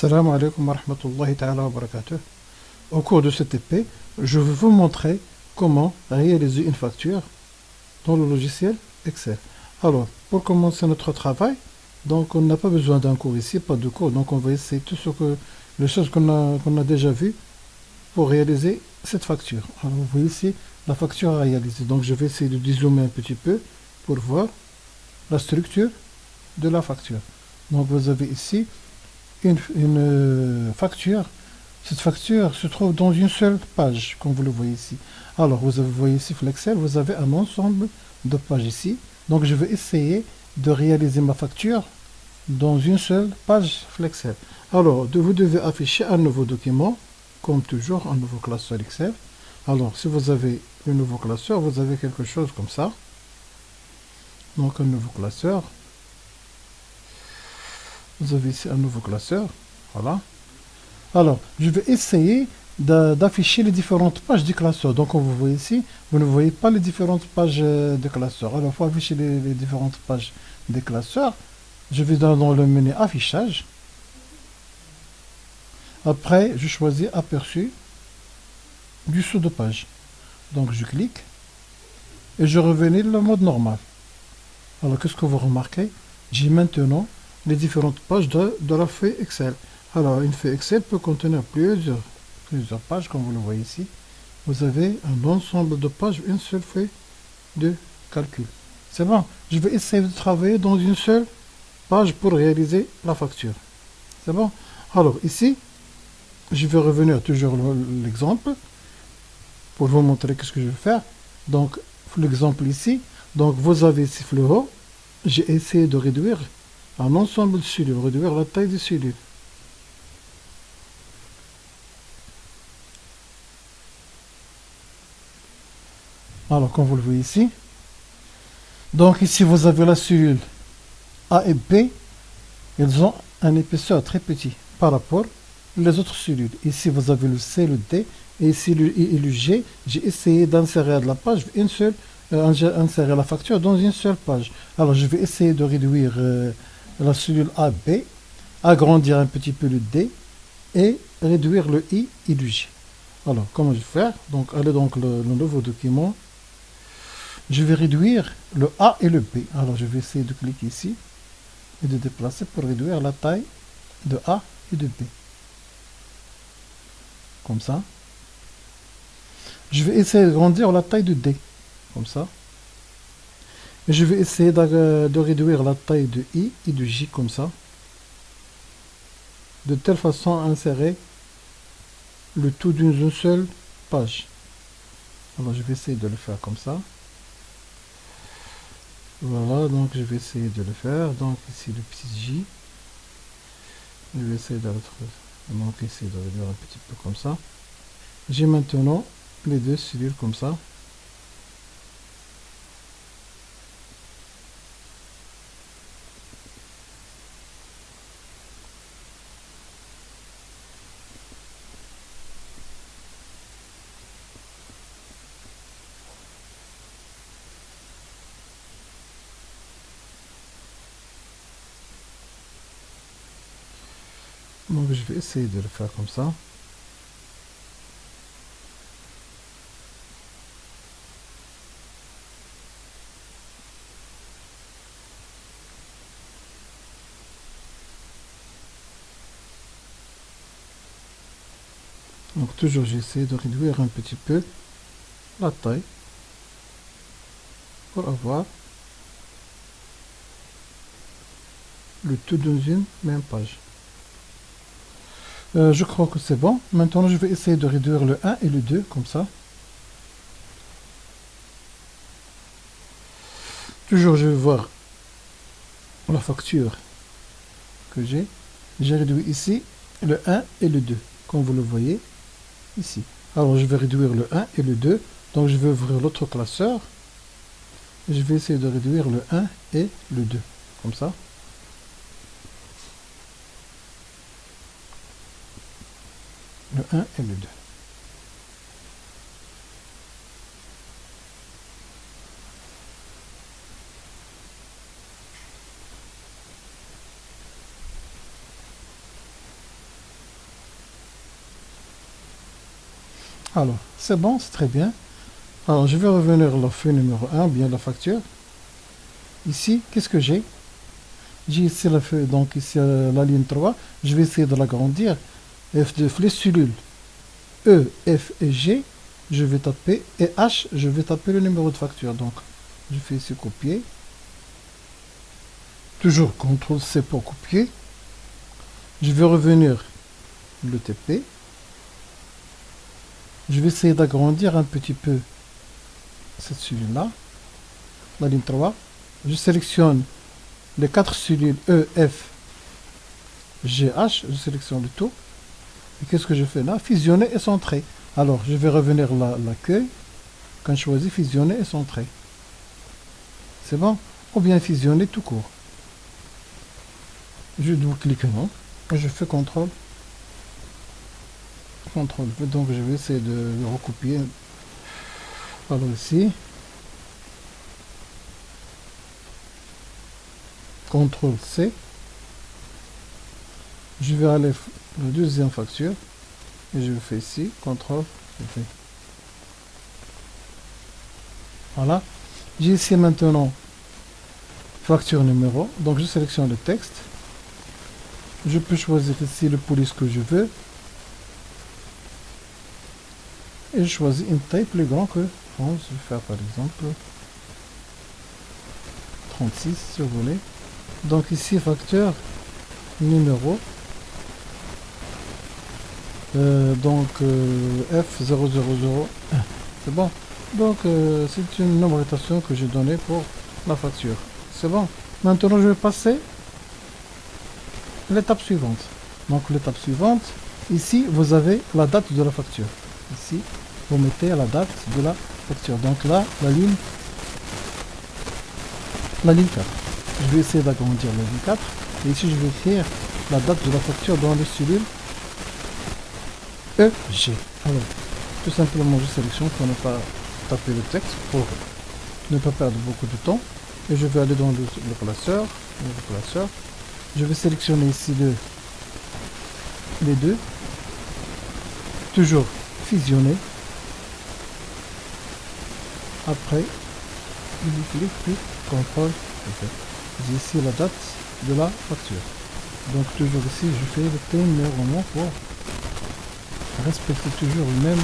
Assalamu alaikum wa rahmatullahi ta'ala wa barakatuh. Au cours de cette épée, je vais vous montrer comment réaliser une facture dans le logiciel Excel. Alors, pour commencer notre travail, donc on n'a pas besoin d'un cours ici, pas de cours, donc on va essayer les choses qu'on a déjà vues pour réaliser cette facture. Alors, vous voyez ici la facture à réaliser. Donc, je vais essayer de dézoomer un petit peu pour voir la structure de la facture. Donc, vous avez ici une facture. Cette facture se trouve dans une seule page, comme vous le voyez ici. Alors, vous voyez ici, Flexel, vous avez un ensemble de pages ici. Donc, je vais essayer de réaliser ma facture dans une seule page Flexel. Alors, vous devez afficher un nouveau document, comme toujours, un nouveau classeur Excel. Alors, si vous avez le nouveau classeur, vous avez quelque chose comme ça. Donc, un nouveau classeur. Vous avez ici un nouveau classeur. Voilà. Alors, je vais essayer d'afficher les différentes pages du classeur. Donc, comme vous voyez ici, vous ne voyez pas les différentes pages de classeur. Alors, il faut afficher les différentes pages des classeurs. Je vais dans le menu affichage. Après, je choisis aperçu du sous de page. Donc, je clique et je revenais le mode normal. Alors, qu'est-ce que vous remarquez? J'ai maintenant les différentes pages de la feuille Excel. Alors, une feuille Excel peut contenir plusieurs pages, comme vous le voyez ici. Vous avez un ensemble de pages, une seule feuille de calcul. C'est bon. Je vais essayer de travailler dans une seule page pour réaliser la facture. C'est bon. Alors, ici, je vais revenir toujours l'exemple pour vous montrer ce que je vais faire. Donc, l'exemple ici. Donc, vous avez ici fluo. J'ai essayé de réduire un ensemble de cellules, réduire la taille des cellules. Alors, comme vous le voyez ici, donc ici vous avez la cellule A et B, ils ont un épaisseur très petit par rapport aux autres cellules. Ici vous avez le C, le D, et ici le I et le G. J'ai essayé d'insérer de la page insérer la facture dans une seule page. Alors je vais essayer de réduire la cellule AB, agrandir un petit peu le D et réduire le I et le G. Alors comment je vais faire? Donc allez donc le nouveau document. Je vais réduire le A et le B. Alors je vais essayer de cliquer ici et de déplacer pour réduire la taille de A et de B. Comme ça. Je vais essayer de grandir la taille de D. Comme ça. Et je vais essayer de réduire la taille de I et de J comme ça. De telle façon à insérer le tout d'une seule page. Alors je vais essayer de le faire comme ça. Voilà, donc je vais essayer de le faire. Donc ici le petit J. Je vais essayer de réduire un petit peu comme ça. J'ai maintenant les deux cellules comme ça. Donc je vais essayer de le faire comme ça. Donc toujours j'essaie de réduire un petit peu la taille pour avoir le tout dans une même page. Je crois que c'est bon. Maintenant je vais essayer de réduire le 1 et le 2 comme ça. Toujours je vais voir la facture que j'ai. J'ai réduit ici le 1 et le 2 comme vous le voyez ici. Alors je vais réduire le 1 et le 2. Donc je vais ouvrir l'autre classeur. Et je vais essayer de réduire le 1 et le 2 comme ça. Le 1 et le 2. Alors, c'est bon, c'est très bien. Alors, je vais revenir à la feuille numéro 1, bien la facture. Ici, qu'est-ce que j'ai? J'ai ici la feuille, donc ici la ligne 3. Je vais essayer de l'agrandir. F9, les cellules E, F et G, je vais taper, et H, je vais taper le numéro de facture. Donc, je fais ici copier. Toujours CTRL C pour copier. Je vais revenir le TP. Je vais essayer d'agrandir un petit peu cette cellule-là, la ligne 3. Je sélectionne les 4 cellules E, F, G, H. Je sélectionne le tout. Et qu'est-ce que je fais là? Fusionner et centrer. Alors, je vais revenir à l'accueil. Quand je choisis fusionner et centrer. C'est bon? Ou bien fusionner tout court. Je double-clique non. Et je fais CTRL. CTRL V. Donc, je vais essayer de recopier. Alors ici. CTRL C. Je vais aller la deuxième facture. Et je fais ici. CTRL V. Voilà. J'ai ici maintenant facture numéro. Donc je sélectionne le texte. Je peux choisir ici le police que je veux. Et je choisis une taille plus grande que 11. Je vais faire par exemple 36 si vous voulez. Donc ici facture numéro. F0001. C'est bon. Donc c'est une numérotation que j'ai donnée pour la facture. C'est bon. Maintenant je vais passer l'étape suivante. Donc l'étape suivante, ici vous avez la date de la facture. Ici, vous mettez la date de la facture. Donc là, la ligne 4. Je vais essayer d'agrandir la ligne 4. Et ici, je vais écrire la date de la facture dans les cellules EG. Alors, tout simplement, je sélectionne pour ne pas taper le texte, pour ne pas perdre beaucoup de temps. Et je vais aller dans le placeur. Je vais sélectionner ici les deux. Toujours fusionner. Après, je clique, puis CTRL. J'ai ici la date de la facture. Donc toujours ici, je fais le thème numéro pour respecter toujours le même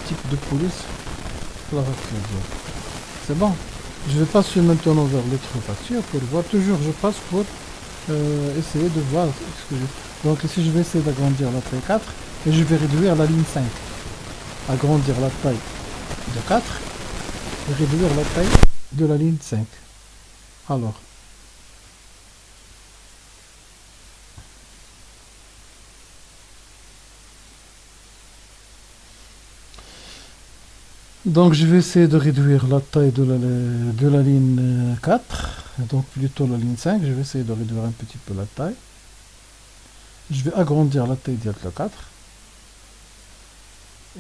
type de police pour la facture. C'est bon. Je vais passer maintenant vers l'autre facture pour voir. Toujours je passe pour essayer de voir ce que je... Donc ici je vais essayer d'agrandir la taille 4 et je vais réduire la ligne 5. Agrandir la taille de 4 et réduire la taille de la ligne 5. Alors, donc je vais essayer de réduire la taille de la ligne 4, donc plutôt la ligne 5, je vais essayer de réduire un petit peu la taille. Je vais agrandir la taille de la 4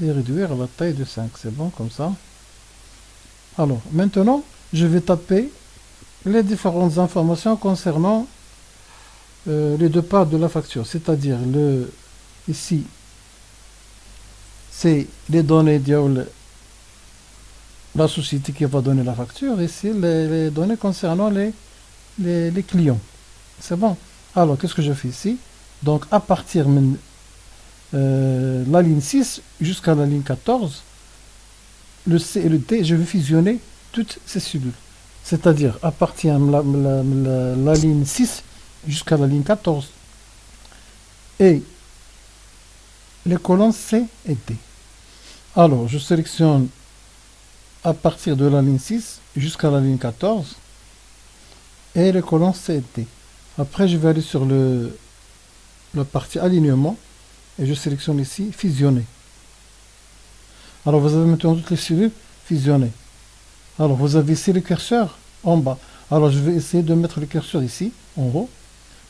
et réduire la taille de 5, c'est bon comme ça. Alors maintenant, je vais taper les différentes informations concernant les deux parts de la facture, c'est-à-dire ici, c'est les données de la société qui va donner la facture, ici les données concernant les clients. C'est bon. Alors, qu'est-ce que je fais ici? Donc, à partir de la ligne 6 jusqu'à la ligne 14, le C et le D, je vais fusionner toutes ces cellules. C'est-à-dire, à partir de la ligne 6 jusqu'à la ligne 14. Et les colonnes C et D. Alors, je sélectionne à partir de la ligne 6 jusqu'à la ligne 14 et les colonnes C et D. Après, je vais aller sur la partie alignement et je sélectionne ici fusionner. Alors, vous avez maintenant toutes les cellules fusionnées. Alors, vous avez ici le curseur en bas. Alors, je vais essayer de mettre le curseur ici, en haut.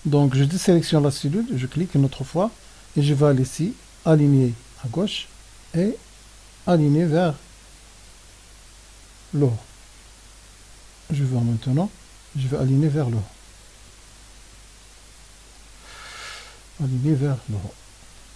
Donc, je désélectionne la cellule, je clique une autre fois et je vais aller ici, aligner à gauche et aligner vers le haut. Je vais maintenant, je vais aligner vers le haut. Aligner vers le haut.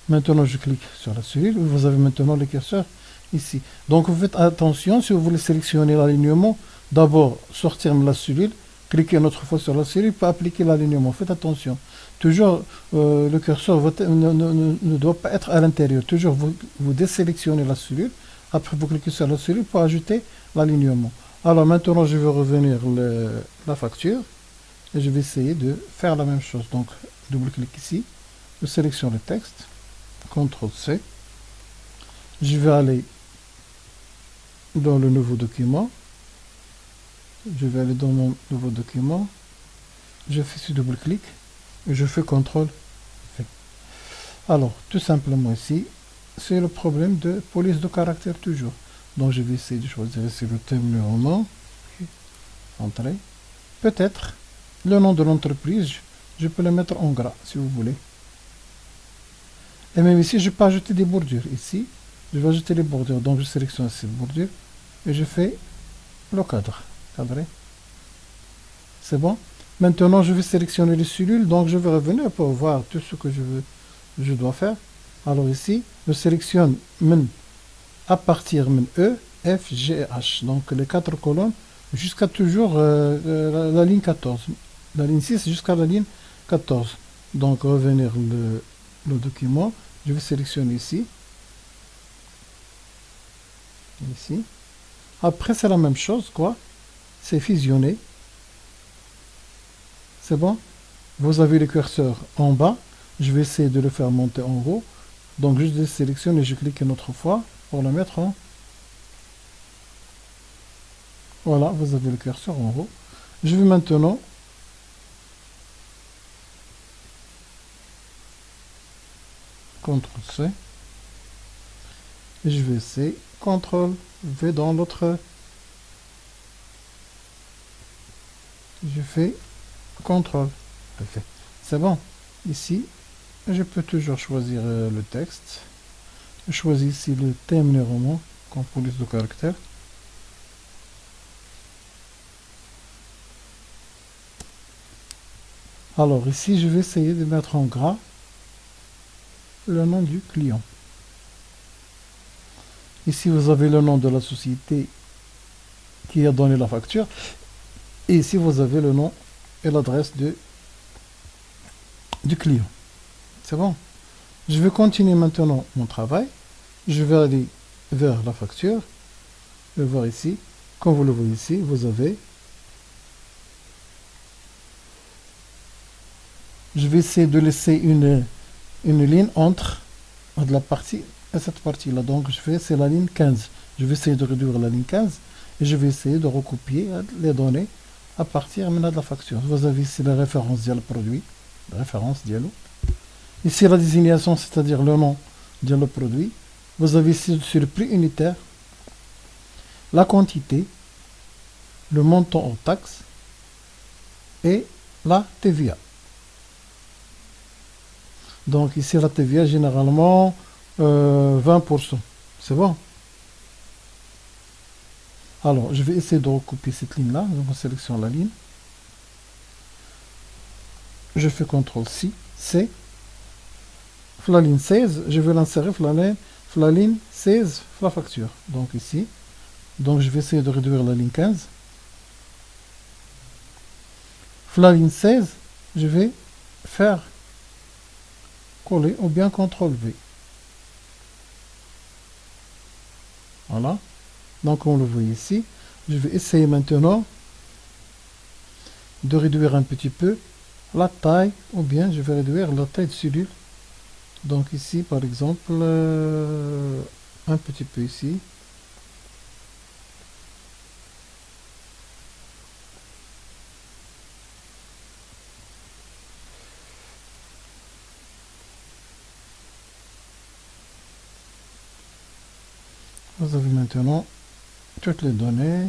Maintenant, je clique sur la cellule. Vous avez maintenant le curseur ici. Donc, vous faites attention, si vous voulez sélectionner l'alignement, d'abord sortir de la cellule, cliquez une autre fois sur la cellule pour appliquer l'alignement. Faites attention. Toujours, le curseur ne doit pas être à l'intérieur. Toujours, vous désélectionnez la cellule. Après, vous cliquez sur la cellule pour ajouter l'alignement. Alors, maintenant, je vais revenir la facture. Et je vais essayer de faire la même chose. Donc, double-clic ici. Je sélectionne le texte. CTRL-C. Je vais aller dans le nouveau document. Je vais aller dans mon nouveau document. Je fais ce double-clic et je fais CTRL-V. Alors, tout simplement ici, c'est le problème de police de caractère toujours. Donc, je vais essayer de choisir ici le thème, le roman. Entrée. Peut-être le nom de l'entreprise, je peux le mettre en gras si vous voulez. Et même ici, je peux ajouter des bordures. Ici, je vais ajouter les bordures. Donc, je sélectionne ces bordures et je fais le cadre. Cadré. C'est bon. Maintenant, je vais sélectionner les cellules. Donc, je vais revenir pour voir tout ce que je dois faire. Alors ici, je sélectionne à partir de E, F, G et H. Donc, les 4 colonnes jusqu'à toujours la ligne 14. La ligne 6 jusqu'à la ligne 14. Donc, revenir le document. Je vais sélectionner ici. Ici. Après, c'est la même chose, quoi. C'est fusionner. C'est bon. Vous avez le curseur en bas. Je vais essayer de le faire monter en haut. Donc, je sélectionne et je clique une autre fois pour le mettre en... Voilà, vous avez le curseur en haut. Je vais maintenant... CTRL-C. Et je vais essayer CTRL-V dans l'autre. Je fais CTRL-V. C'est bon. Ici, je peux toujours choisir le texte. Je choisis ici le thème du roman comme police de caractère. Alors ici, je vais essayer de mettre en gras le nom du client. Ici, vous avez le nom de la société qui a donné la facture. Et ici, vous avez le nom et l'adresse du client. C'est bon. Je vais continuer maintenant mon travail. Je vais aller vers la facture. Je vais voir ici. Comme vous le voyez ici, vous avez... Je vais essayer de laisser une ligne entre la partie et cette partie-là. Donc, c'est la ligne 15. Je vais essayer de réduire la ligne 15 et je vais essayer de recopier les données à partir maintenant de la facture. Vous avez ici la référence du produit. Référence dialogue. Ici, la désignation, c'est-à-dire le nom de le produit. Vous avez ici sur le prix unitaire, la quantité, le montant hors taxe et la TVA. Donc ici, la TVA, généralement, 20%. C'est bon. Alors, je vais essayer de recopier cette ligne-là. Je sélectionne la ligne. Je fais CTRL-C. C. La ligne 16, je vais l'insérer la ligne 16, la facture. Donc ici. Donc je vais essayer de réduire la ligne 15. La ligne 16, je vais faire coller ou bien CTRL-V. Voilà. Donc on le voit ici. Je vais essayer maintenant de réduire un petit peu la taille ou bien je vais réduire la taille de cellule. Donc ici par exemple un petit peu ici. Vous avez maintenant toutes les données,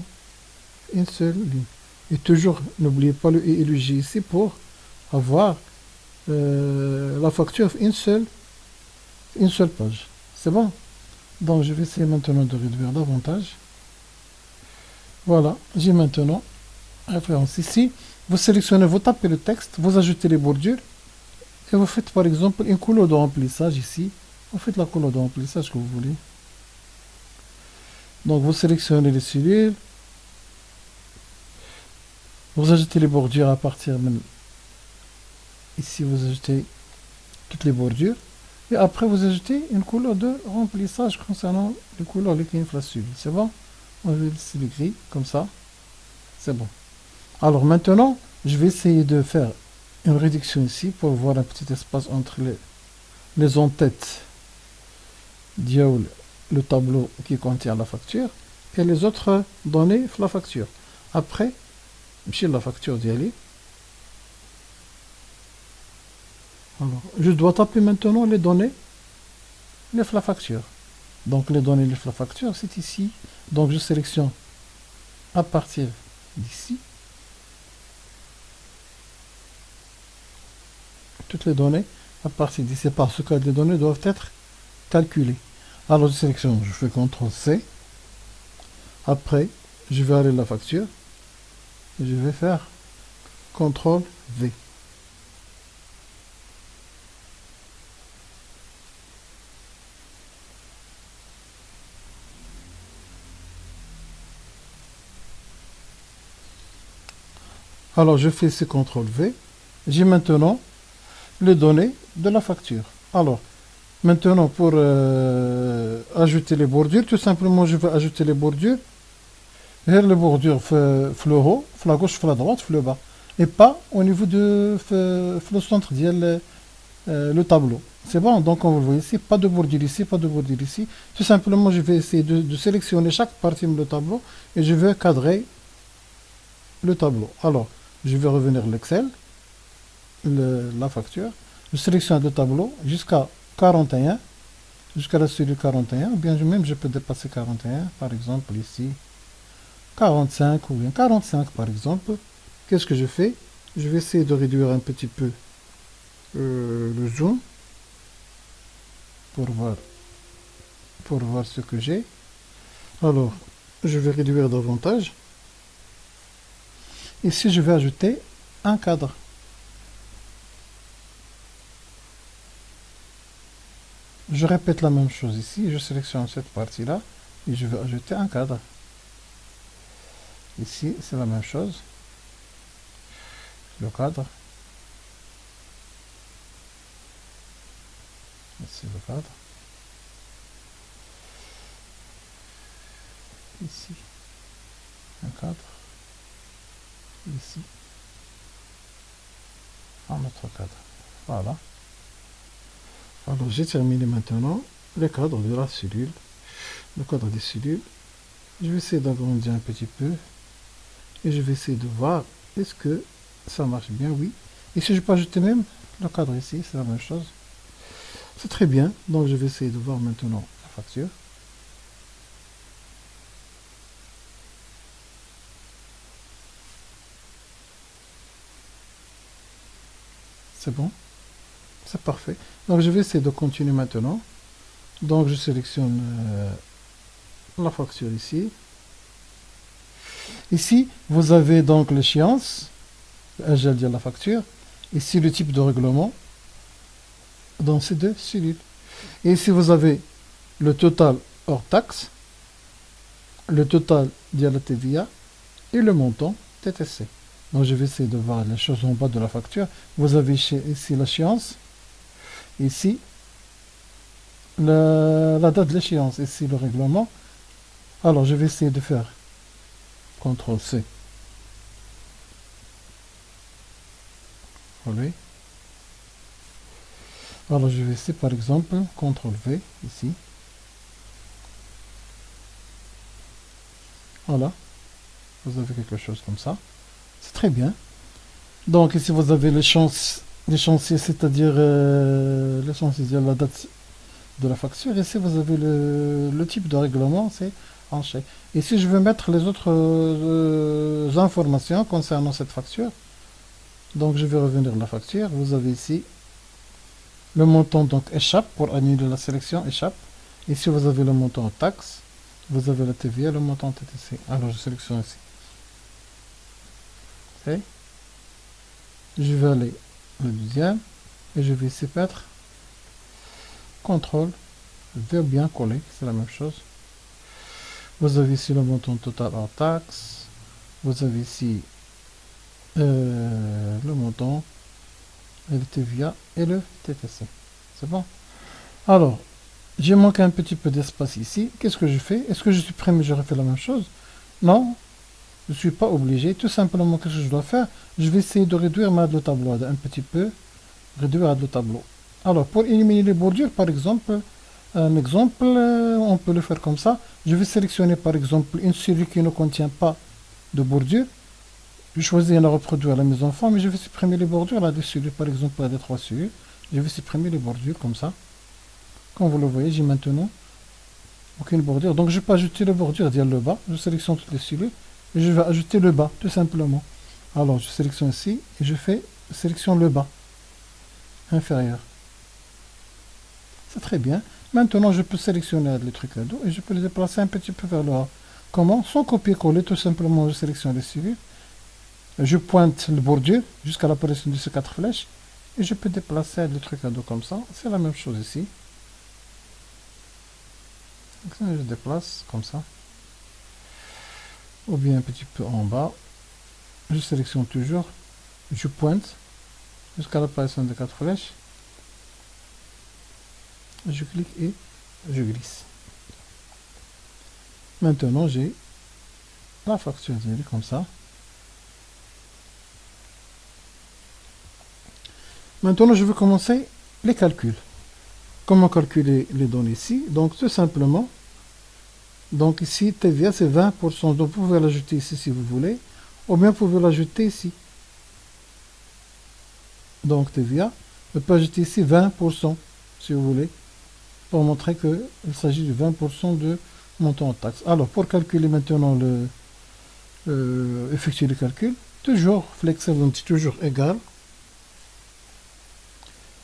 une seule ligne. Et toujours, n'oubliez pas le I et le J ici pour avoir la facture une seule page. C'est bon. Donc je vais essayer maintenant de réduire davantage. Voilà, j'ai maintenant référence ici. Vous sélectionnez, vous tapez le texte, vous ajoutez les bordures et vous faites par exemple une couleur de remplissage ici Vous faites la couleur de remplissage que vous voulez. Donc vous sélectionnez les cellules. Vous ajoutez les bordures à partir même. Ici vous ajoutez toutes les bordures. Et après vous ajoutez une couleur de remplissage concernant les couleurs les la cellule. C'est bon? On va laisser le gris comme ça. C'est bon. Alors maintenant, je vais essayer de faire une réduction ici pour voir un petit espace entre les en-têtes diaoul, le tableau qui contient la facture et les autres données de la facture. Après, je la facture d'y aller. Alors, je dois taper maintenant les données de la facture. Donc les données de la facture, c'est ici. Donc je sélectionne à partir d'ici toutes les données à partir d'ici parce que les données doivent être calculées. Alors je sélectionne, je fais CTRL C. Après, je vais aller à la facture et je vais faire CTRL V. Alors je fais ce CTRL V. J'ai maintenant les données de la facture. Alors, maintenant pour ajouter les bordures, tout simplement je vais ajouter les bordures. Les bordures le haut, la gauche, la droite, le bas. Et pas au niveau de le centre le tableau. C'est bon, donc on vous voit ici, pas de bordure ici, pas de bordure ici. Tout simplement, je vais essayer de sélectionner chaque partie de le tableau et je vais cadrer le tableau. Alors, je vais revenir à l'Excel, la facture. Je sélectionne le tableau jusqu'à 41, jusqu'à la cellule 41, ou bien même je peux dépasser 41, par exemple ici, 45 ou bien 45 par exemple. Qu'est-ce que je fais? Je vais essayer de réduire un petit peu le zoom pour voir ce que j'ai. Alors, je vais réduire davantage. Ici, je vais ajouter un cadre. Je répète la même chose ici. Je sélectionne cette partie-là et je vais ajouter un cadre. Ici, c'est la même chose. Le cadre. Ici, le cadre. Ici, un cadre. Ici, un autre cadre. Voilà. Alors, j'ai terminé maintenant le cadre de la cellule. Le cadre des cellules. Je vais essayer d'agrandir un petit peu. Et je vais essayer de voir est-ce que ça marche bien. Oui. Et si je peux ajouter même le cadre ici, c'est la même chose. C'est très bien. Donc je vais essayer de voir maintenant la facture. C'est bon. C'est parfait. Donc je vais essayer de continuer maintenant. Donc je sélectionne la facture ici. Ici, vous avez donc l'échéance, je vais dire la facture. Ici, le type de règlement dans ces deux cellules. Et ici, vous avez le total hors taxe, le total de la TVA et le montant TTC. Donc, je vais essayer de voir les choses en bas de la facture. Vous avez ici l'échéance, ici la date de l'échéance, ici le règlement. Alors, je vais essayer de faire CTRL C. Voilà. Alors je vais essayer par exemple CTRL V ici. Voilà. Vous avez quelque chose comme ça. C'est très bien. Donc ici vous avez l'échéancier, c'est-à-dire l'échéancier de la date de la facture. Ici vous avez le type de règlement, c'est en chèque. Et si je veux mettre les autres informations concernant cette facture, donc je vais revenir à la facture. Vous avez ici le montant donc échappe pour annuler la sélection échappe. Ici vous avez le montant taxe, vous avez la TVA, le montant TTC. Alors je sélectionne ici. Okay. Je vais aller le deuxième et je vais ici mettre CTRL Verbe bien collé, c'est la même chose. Vous avez ici le montant total hors taxe. Vous avez ici le montant, et le TVA et le TTC. C'est bon? Alors, j'ai manqué un petit peu d'espace ici. Qu'est-ce que je fais? Est-ce que je supprime et je refais la même chose? Non, je ne suis pas obligé. Tout simplement, qu'est-ce que je dois faire? Je vais essayer de réduire le tableau un petit peu. Réduire le tableau. Alors, pour éliminer les bordures, par exemple, un exemple, on peut le faire comme ça. Je vais sélectionner, par exemple, une série qui ne contient pas de bordure. Je choisis la reproduire à la maison enfant, mais je vais supprimer les bordures là-dessus. Par exemple, là, des 3 cellules. Je vais supprimer les bordures comme ça. Comme vous le voyez, j'ai maintenant aucune bordure. Donc, je peux ajouter les bordures, dire le bas. Je sélectionne toutes les cellules et je vais ajouter le bas, tout simplement. Alors, je sélectionne ici et je fais sélection le bas, inférieur. C'est très bien. Maintenant, je peux sélectionner les trucs là-dedans et je peux les déplacer un petit peu vers le haut. Comment? Sans copier-coller, tout simplement, je sélectionne les cellules. Je pointe le bordure jusqu'à l'apparition de ces 4 flèches et je peux déplacer le truc à dos comme ça. C'est la même chose ici. Donc, je déplace comme ça. Ou bien un petit peu en bas. Je sélectionne toujours. Je pointe jusqu'à l'apparition de 4 flèches. Je clique et je glisse. Maintenant, j'ai la facture comme ça. Maintenant, je vais commencer les calculs. Comment calculer les données ici? Donc, tout simplement, donc ici, TVA, c'est 20%. Donc, vous pouvez l'ajouter ici si vous voulez, ou bien vous pouvez l'ajouter ici. Donc, TVA, vous pouvez ajouter ici 20%, si vous voulez, pour montrer qu'il s'agit de 20% de montant en taxe. Alors, pour calculer maintenant effectuer le calcul, toujours flexible, toujours égal.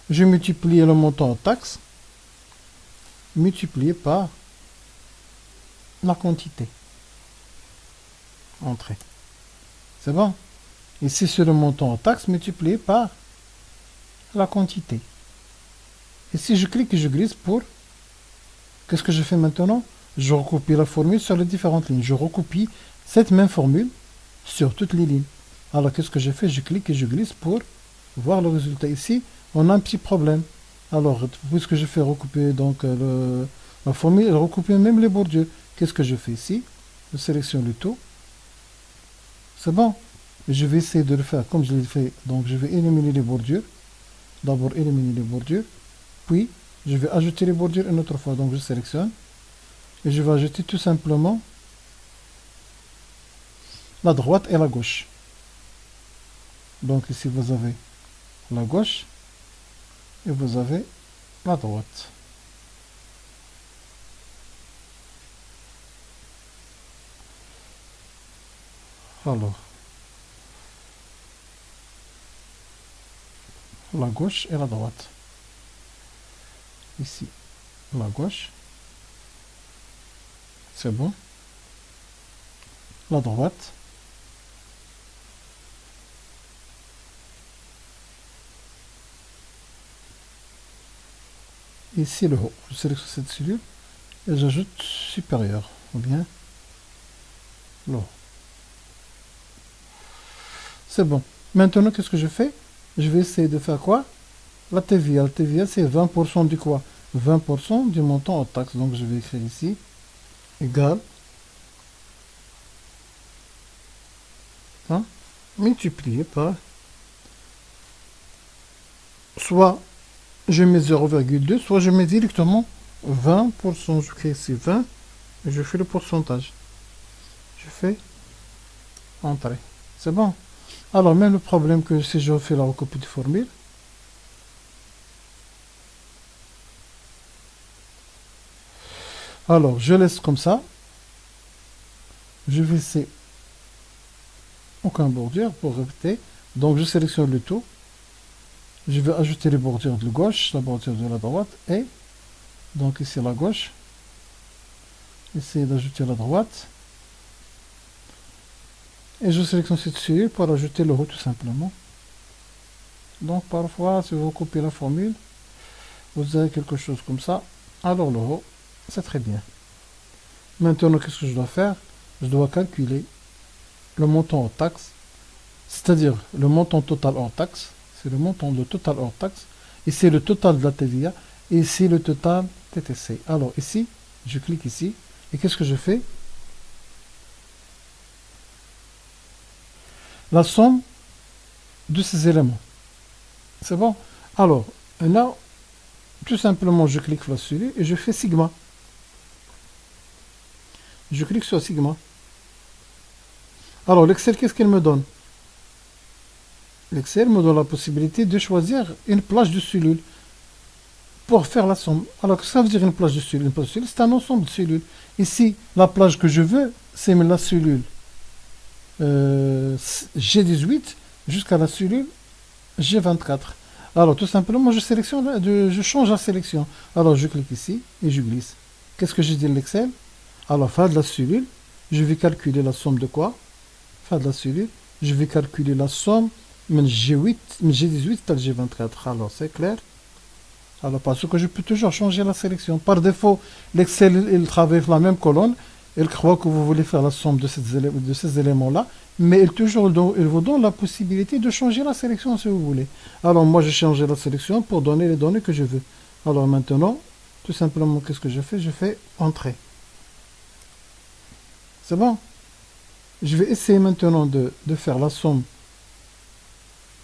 Je multiplie le montant en taxe multiplié par la quantité entrée. C'est bon? Ici, c'est le montant en taxe multiplié par la quantité. Et si je clique et je glisse pour... Qu'est-ce que je fais maintenant? Je recopie la formule sur les différentes lignes. Je recopie cette même formule sur toutes les lignes. Alors, qu'est-ce que je fais? Je clique et je glisse pour voir le résultat ici. On a un petit problème. Alors, puisque je fais recouper donc la formule, elle recoupe même les bordures. Qu'est-ce que je fais ici? Je sélectionne le tout. C'est bon. Je vais essayer de le faire comme je l'ai fait. Donc, je vais éliminer les bordures. D'abord, éliminer les bordures. Puis, je vais ajouter les bordures une autre fois. Donc, je sélectionne. Et je vais ajouter tout simplement la droite et la gauche. Donc, ici, vous avez la gauche. Et vous avez la droite. Alors, la gauche et la droite. Ici, la gauche. C'est bon. La droite. Ici le haut. Je sélectionne cette cellule et j'ajoute supérieur ou bien le haut. C'est bon. Maintenant, qu'est-ce que je fais? Je vais essayer de faire quoi? La TVA. La TVA, c'est 20% du quoi? 20% du montant en taxe. Donc, je vais écrire ici égal multiplié par soit je mets 0,2, soit je mets directement 20%. Je crée ici 20 et je fais le pourcentage. Je fais entrée. C'est bon. Alors, même le problème que si je fais la recopie de formule, alors je laisse comme ça. Je vais laisser aucun bordure pour répéter. Donc, je sélectionne le tout. Je vais ajouter les bordures de gauche, la bordure de la droite et donc ici la gauche. Essayez d'ajouter la droite. Et je sélectionne cette cellule pour ajouter le haut tout simplement. Donc parfois, si vous copiez la formule, vous avez quelque chose comme ça. Alors le haut, c'est très bien. Maintenant, qu'est-ce que je dois faire? Je dois calculer le montant hors taxe, c'est-à-dire le montant total hors taxe. C'est le montant de total hors taxe. Ici, le total de la TVA. Et ici, le total TTC. Alors ici, je clique ici. Et qu'est-ce que je fais? La somme de ces éléments. C'est bon? Alors, là, tout simplement, je clique là-dessus et je fais sigma. Je clique sur sigma. Alors, l'Excel, qu'est-ce qu'il me donne? L'Excel me donne la possibilité de choisir une plage de cellules pour faire la somme. Alors, qu'est-ce que ça veut dire une plage de cellules? Une plage de cellules, c'est un ensemble de cellules. Ici, la plage que je veux, c'est la cellule G18 jusqu'à la cellule G24. Alors, tout simplement, je change la sélection. Alors, je clique ici et je glisse. Qu'est-ce que j'ai dit l'Excel? Alors, fin de la cellule, je vais calculer la somme de quoi? Fin de la cellule, je vais calculer la somme G8, G18 à G24. Alors, c'est clair? Alors, parce que je peux toujours changer la sélection. Par défaut, l'Excel, il travaille la même colonne. Il croit que vous voulez faire la somme de ces éléments-là. Mais il vous donne la possibilité de changer la sélection si vous voulez. Alors, moi, j'ai changé la sélection pour donner les données que je veux. Alors, maintenant, tout simplement, qu'est-ce que je fais? Je fais Entrée. C'est bon? Je vais essayer maintenant de faire la somme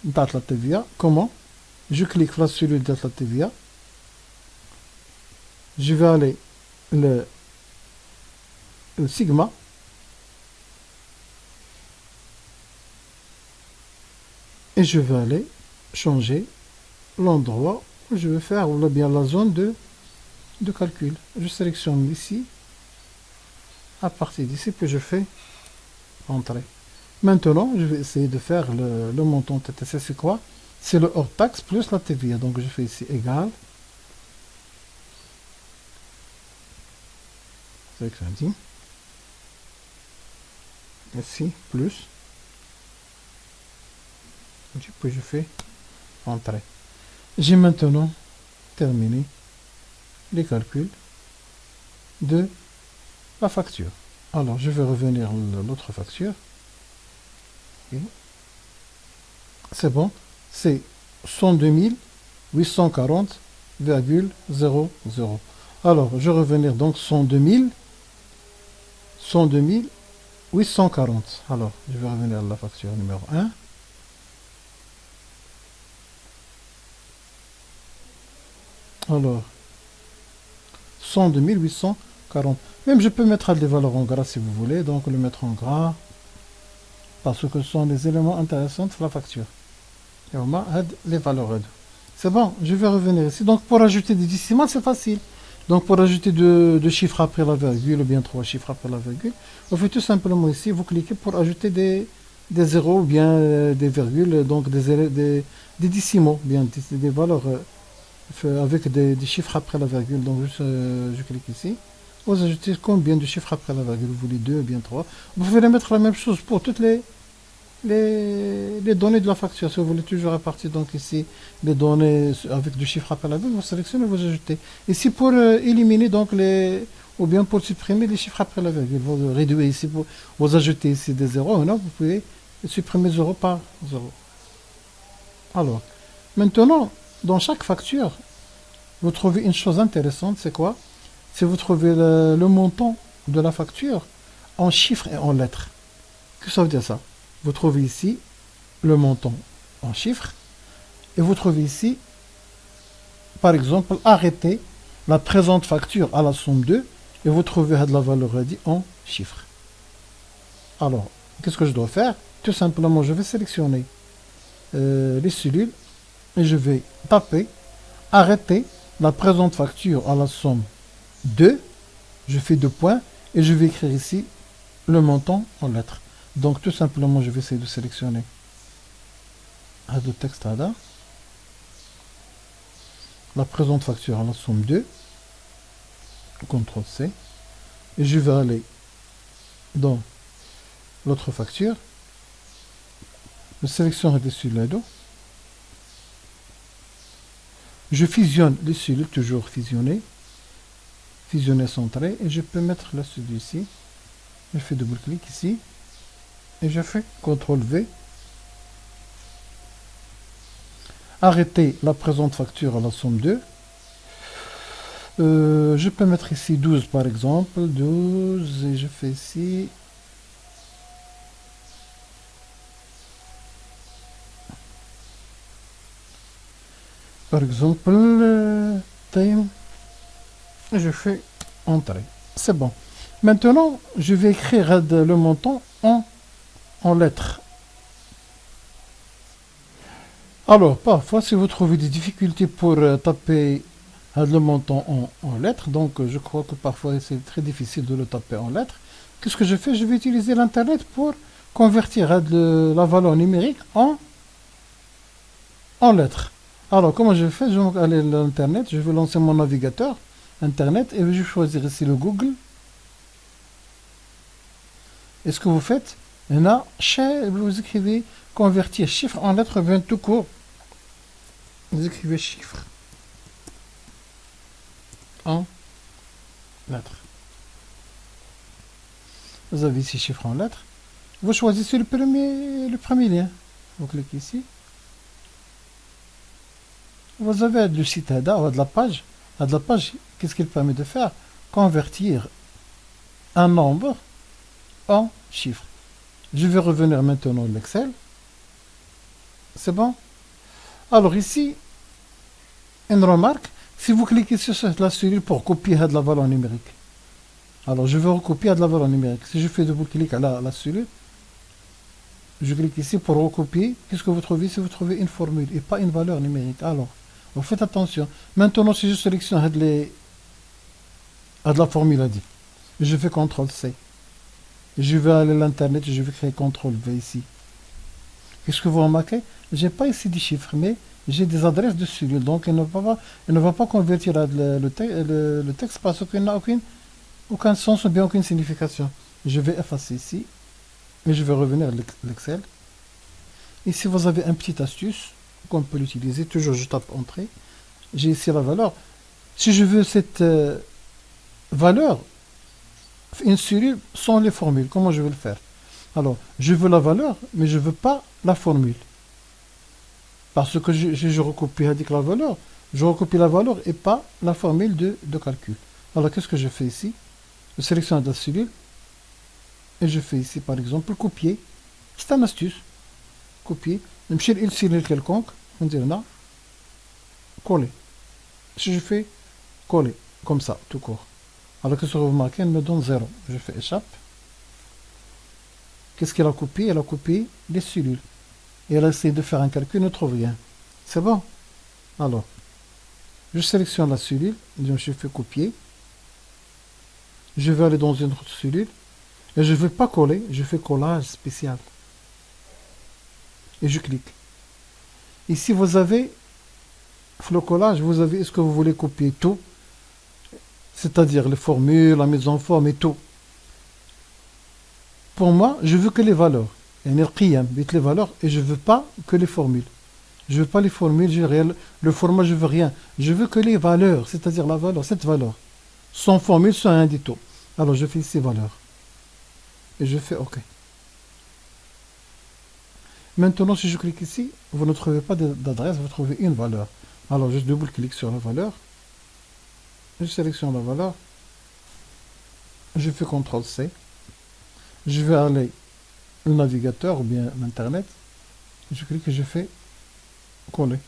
date la TVA. Comment? Je clique sur la cellule date la TVA. Je vais aller le sigma. Et je vais aller changer l'endroit où je vais faire, ou bien la zone de calcul. Je sélectionne ici. À partir d'ici, puis je fais Entrée. Maintenant, je vais essayer de faire le montant TTC. C'est quoi? C'est le hors taxe plus la TVA. Donc, je fais ici égal. C'est ce que ça dit. Ici, plus. Puis je fais Entrée. J'ai maintenant terminé les calculs de la facture. Alors, je vais revenir à l'autre facture. C'est bon. C'est 102 840,00. Alors, je vais revenir donc 102 840. Alors, je vais revenir à la facture numéro 1. Alors, 102 840. Même je peux mettre des valeurs en gras si vous voulez. Donc, le mettre en gras. Parce que ce sont des éléments intéressants de la facture. Et on m'a les valeurs. C'est bon, je vais revenir ici. Donc, pour ajouter des décimales, c'est facile. Donc, pour ajouter deux chiffres après la virgule, ou bien 3 chiffres après la virgule, vous faites tout simplement ici, vous cliquez pour ajouter des zéros, ou bien des virgules, donc des décimaux, bien des valeurs avec des chiffres après la virgule. Donc, je clique ici. Vous ajoutez combien de chiffres après la virgule? Vous voulez 2 ou bien 3. Vous pouvez mettre la même chose pour toutes les données de la facture. Si vous voulez toujours répartir donc ici les données avec du chiffre après la virgule, vous sélectionnez et vous ajoutez. Ici pour éliminer donc ou bien pour supprimer les chiffres après la virgule, vous réduisez ici, vous ajoutez ici des zéros. Maintenant vous pouvez supprimer 0 par 0. Alors, maintenant, dans chaque facture, vous trouvez une chose intéressante, c'est quoi? Si vous trouvez le montant de la facture en chiffres et en lettres. Qu'est-ce que ça veut dire ça? Vous trouvez ici le montant en chiffres et vous trouvez ici, par exemple, arrêter la présente facture à la somme 2 et vous trouvez de la valeur dit en chiffres. Alors, qu'est-ce que je dois faire? Tout simplement, je vais sélectionner les cellules et je vais taper arrêter la présente facture à la somme 2, je fais 2 points et je vais écrire ici le montant en lettres. Donc tout simplement, je vais essayer de sélectionner Add Text Ada, la présente facture à la somme 2, CTRL C, et je vais aller dans l'autre facture, je sélectionne dessus les deux, je fusionne les cellules, toujours fusionnées, fusionner, centrer, et je peux mettre la suite ici. Je fais double-clic ici, et je fais CTRL-V. Arrêter la présente facture à la somme 2. Je peux mettre ici 12 par exemple, 12, et je fais ici par exemple time, et je fais entrée. C'est bon. Maintenant, je vais écrire le montant en lettres. Alors, parfois, si vous trouvez des difficultés pour taper le montant en lettres, donc je crois que parfois c'est très difficile de le taper en lettres, qu'est-ce que je fais? Je vais utiliser l'Internet pour convertir la valeur numérique en lettres. Alors, comment je fais? Je vais aller à l'Internet, je vais lancer mon navigateur Internet et je vais choisir ici le Google. Et ce que vous faites, là, vous écrivez convertir chiffre en lettres, bien tout court. Vous écrivez chiffre en lettres. Vous avez ici chiffre en lettres. Vous choisissez le premier lien. Vous cliquez ici. Vous avez le site ADA, de la page. De la page, qu'est-ce qu'il permet de faire? Convertir un nombre en chiffre. Je vais revenir maintenant à l'Excel. C'est bon? Alors ici, une remarque. Si vous cliquez sur la cellule pour copier de la valeur numérique, alors je vais recopier de la valeur numérique. Si je fais double-clic à la cellule, je clique ici pour recopier. Qu'est-ce que vous trouvez? Si vous trouvez une formule et pas une valeur numérique, alors vous faites attention. Maintenant, si je sélectionne de la formule à dire, je fais CTRL-C. Je vais aller à l'Internet et je vais créer CTRL-V ici. Qu'est-ce que vous remarquez? Je n'ai pas ici des chiffres, mais j'ai des adresses de cellules. Donc, il ne va pas convertir le texte parce qu'il n'a aucun sens ou bien aucune signification. Je vais effacer ici. Et je vais revenir à l'Excel. Ici, vous avez une petite astuce qu'on peut l'utiliser. Toujours, je tape Entrée. J'ai ici la valeur. Si je veux cette valeur, une cellule sans les formules, comment je vais le faire? Alors, je veux la valeur, mais je ne veux pas la formule. Parce que je recopie avec la valeur. Je recopie la valeur et pas la formule de calcul. Alors, qu'est-ce que je fais ici? Je sélectionne la cellule. Et je fais ici, par exemple, copier. C'est une astuce. Copier. Je vais une cellule quelconque. On dirait là. Coller. Si je fais coller, comme ça, tout court. Alors, qu'est-ce que vous remarquez? Elle me donne 0. Je fais échappe. Qu'est-ce qu'elle a copié? Elle a copié les cellules. Et elle a essayé de faire un calcul, ne trouve rien. C'est bon? Alors, je sélectionne la cellule. Je fais copier. Je vais aller dans une autre cellule. Et je ne vais pas coller, je fais collage spécial. Et je clique. Ici, vous avez le collage, vous avez est-ce que vous voulez copier tout, c'est-à-dire les formules, la mise en forme et tout. Pour moi, je veux que les valeurs. Il y a les valeurs et je ne veux pas que les formules. Je ne veux pas les formules, le format, je ne veux rien. Je veux que les valeurs, c'est-à-dire la valeur, cette valeur. Sans formule, sans un du tout. Alors, je fais ces valeurs. Et je fais OK. Maintenant, si je clique ici, vous ne trouvez pas d'adresse, vous trouvez une valeur. Alors, je double-clique sur la valeur. Je sélectionne la valeur. Je fais CTRL-C. Je vais aller au navigateur ou bien l'Internet. Je clique et je fais coller.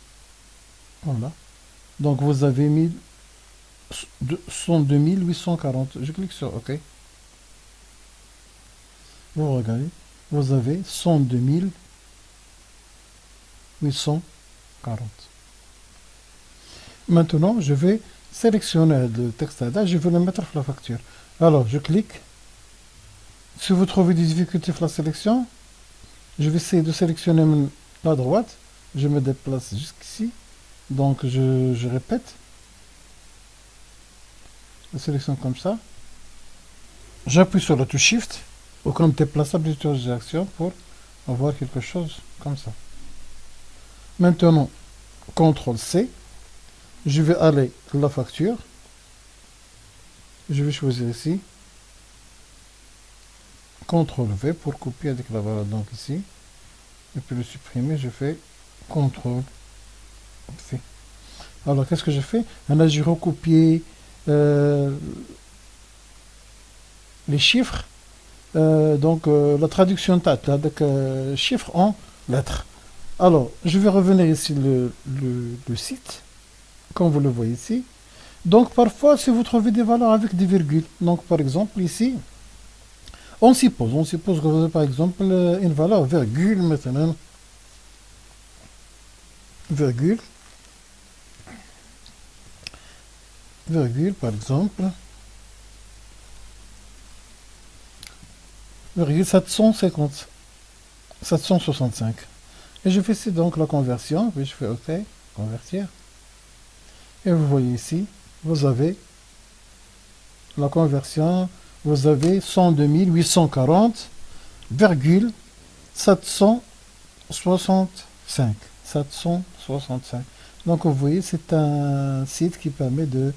Voilà. Donc, vous avez mis 102 840. Je clique sur OK. Vous regardez, vous avez 102 840. Maintenant, je vais sélectionner le texte ADA, je vais le mettre sur la facture. Alors, je clique. Si vous trouvez des difficultés sur la sélection, je vais essayer de sélectionner la droite. Je me déplace jusqu'ici. Donc, je répète. Je sélectionne comme ça. J'appuie sur la touche Shift. Ou comme déplaçable de action pour avoir quelque chose comme ça. Maintenant, CTRL-C. Je vais aller à la facture. Je vais choisir ici, CTRL V pour copier avec la valeur donc ici. Et puis le supprimer, je fais CTRL V. Alors, qu'est-ce que je fais? Là, j'ai recopié les chiffres. La traduction tête avec chiffres en lettres. Alors, je vais revenir ici le site, comme vous le voyez ici. Donc, parfois, si vous trouvez des valeurs avec des virgules, donc par exemple ici, on suppose que vous avez par exemple une valeur virgule maintenant, virgule par exemple, virgule 765. Et je fais ici donc la conversion, puis je fais OK, convertir. Et vous voyez ici, vous avez la conversion, vous avez 102 840,765. 765. Donc vous voyez, c'est un site qui permet de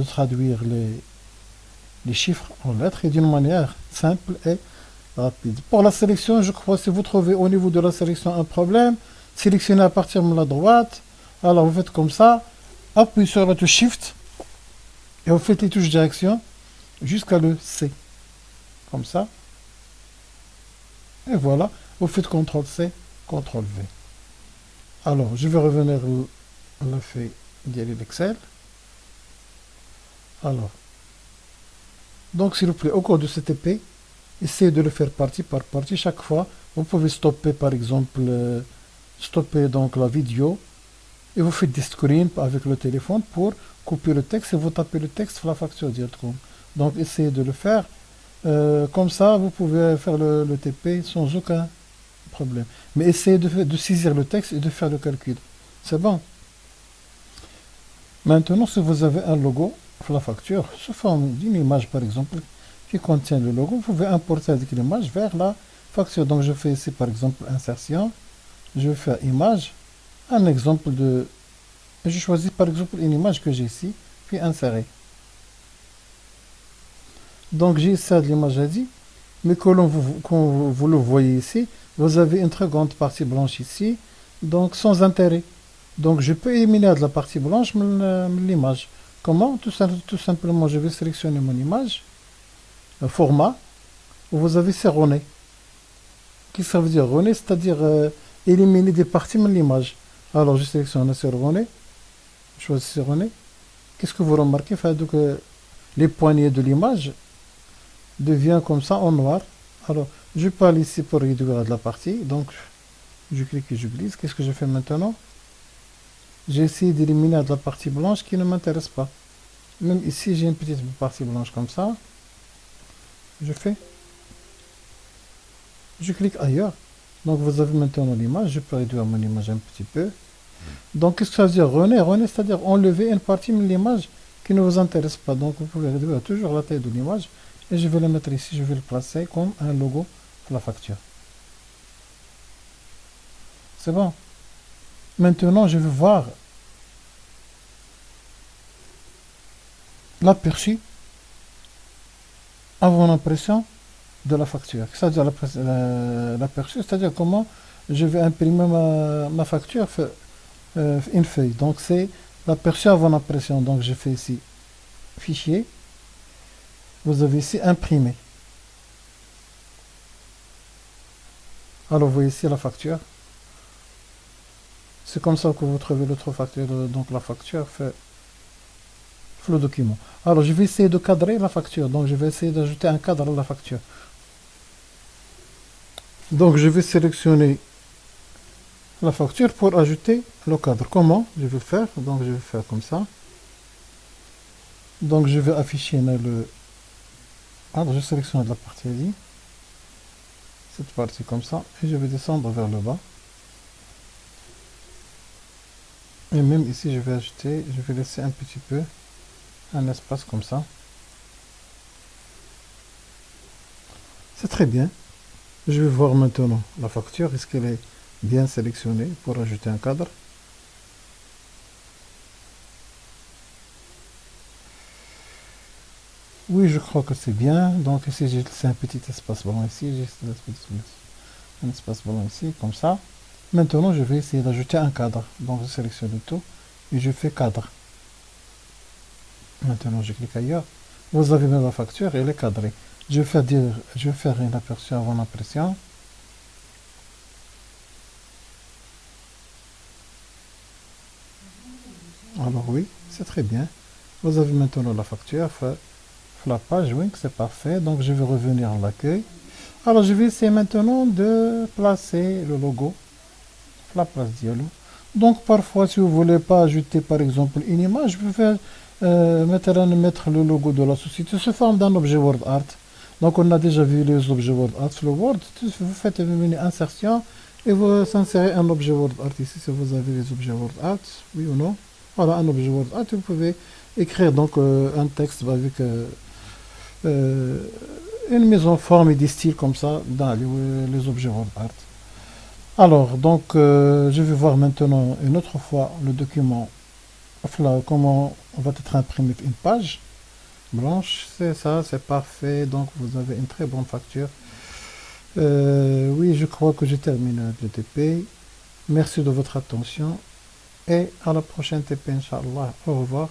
traduire les chiffres en lettres et d'une manière simple et rapide. Pour la sélection, je crois, si vous trouvez au niveau de la sélection un problème, sélectionnez à partir de la droite. Alors vous faites comme ça, appuyez sur la touche Shift et vous faites les touches direction jusqu'à le C. Comme ça. Et voilà, vous faites CTRL C, CTRL V. Alors, je vais revenir à la feuille d'Excel. Alors, donc s'il vous plaît, au cours de cette épée, essayez de le faire partie par partie. Chaque fois, vous pouvez stopper par exemple, stopper donc la vidéo et vous faites des screens avec le téléphone pour couper le texte et vous tapez le texte sur la facture directement. Donc essayez de le faire. Comme ça, vous pouvez faire le TP sans aucun problème. Mais essayez de saisir le texte et de faire le calcul. C'est bon. Maintenant, si vous avez un logo sur la facture, sous forme d'une image par exemple, qui contient le logo, vous pouvez importer avec l'image vers la facture. Donc je fais ici par exemple insertion, je vais faire image, un exemple de... Je choisis par exemple une image que j'ai ici, puis insérer. Donc j'ai ça de l'image ID, mais comme vous le voyez ici, vous avez une très grande partie blanche ici, donc sans intérêt. Donc je peux éliminer de la partie blanche l'image. Comment? Tout simplement, je vais sélectionner mon image, le format, où vous avez serronné. Qu'est-ce que ça veut dire rené? C'est-à-dire éliminer des parties de l'image. Alors je sélectionne serronné, je choisis serronné. Qu'est-ce que vous remarquez? Donc, les poignées de l'image devient comme ça en noir. Alors, je peux aller ici pour réduire de la partie. Donc, je clique et je glisse. Qu'est-ce que je fais maintenant? J'ai essayé d'éliminer de la partie blanche qui ne m'intéresse pas. Même ici, j'ai une petite partie blanche comme ça. Je fais. Je clique ailleurs. Donc, vous avez maintenant l'image. Je peux réduire mon image un petit peu. Donc, qu'est-ce que ça veut dire rené? René, c'est-à-dire enlever une partie de l'image qui ne vous intéresse pas. Donc, vous pouvez réduire toujours la taille de l'image. Et je vais le mettre ici, je vais le placer comme un logo de la facture. C'est bon. Maintenant, je vais voir l'aperçu avant l'impression de la facture. C'est-à-dire l'aperçu, c'est-à-dire comment je vais imprimer ma facture, une feuille. Donc, c'est l'aperçu avant l'impression. Donc, je fais ici fichier. Vous avez ici imprimé. Alors vous voyez ici la facture. C'est comme ça que vous trouvez l'autre facture. Donc la facture fait le document. Alors je vais essayer de cadrer la facture. Donc je vais essayer d'ajouter un cadre à la facture. Donc je vais sélectionner la facture pour ajouter le cadre. Comment je vais faire? Donc je vais faire comme ça. Donc je vais afficher le... Alors je sélectionne la partie ici. Cette partie comme ça. Et je vais descendre vers le bas. Et même ici je vais ajouter, je vais laisser un petit peu un espace comme ça. C'est très bien. Je vais voir maintenant la facture. Est-ce qu'elle est bien sélectionnée pour ajouter un cadre? Oui, je crois que c'est bien. Donc ici, j'ai laissé un petit espace blanc ici. J'ai laissé un espace blanc ici, comme ça. Maintenant, je vais essayer d'ajouter un cadre. Donc je sélectionne le tout et je fais cadre. Maintenant, je clique ailleurs. Vous avez bien la facture, elle est cadrée. Je vais faire une aperçu avant l'impression. Alors oui, c'est très bien. Vous avez maintenant la facture, la page Wink, c'est parfait. Donc je vais revenir à l'accueil. Alors je vais essayer maintenant de placer le logo, la place Diallo. Donc parfois si vous ne voulez pas ajouter par exemple une image, vous pouvez maintenant mettre le logo de la société sous forme d'un objet Word Art. Donc on a déjà vu les objets Word Art sur le Word. Vous faites une menu insertion et vous insérez un objet Word Art ici si vous avez les objets Word Art, oui ou non. Voilà un objet Word Art. Vous pouvez écrire donc un texte avec euh, une mise en forme et des styles comme ça dans les objets Word Art. Alors, donc, je vais voir maintenant une autre fois le document, enfin, comment va être imprimé une page blanche. C'est ça, c'est parfait. Donc, vous avez une très bonne facture. Oui, je crois que j'ai terminé le TP. Merci de votre attention et à la prochaine TP, Inch'Allah. Au revoir.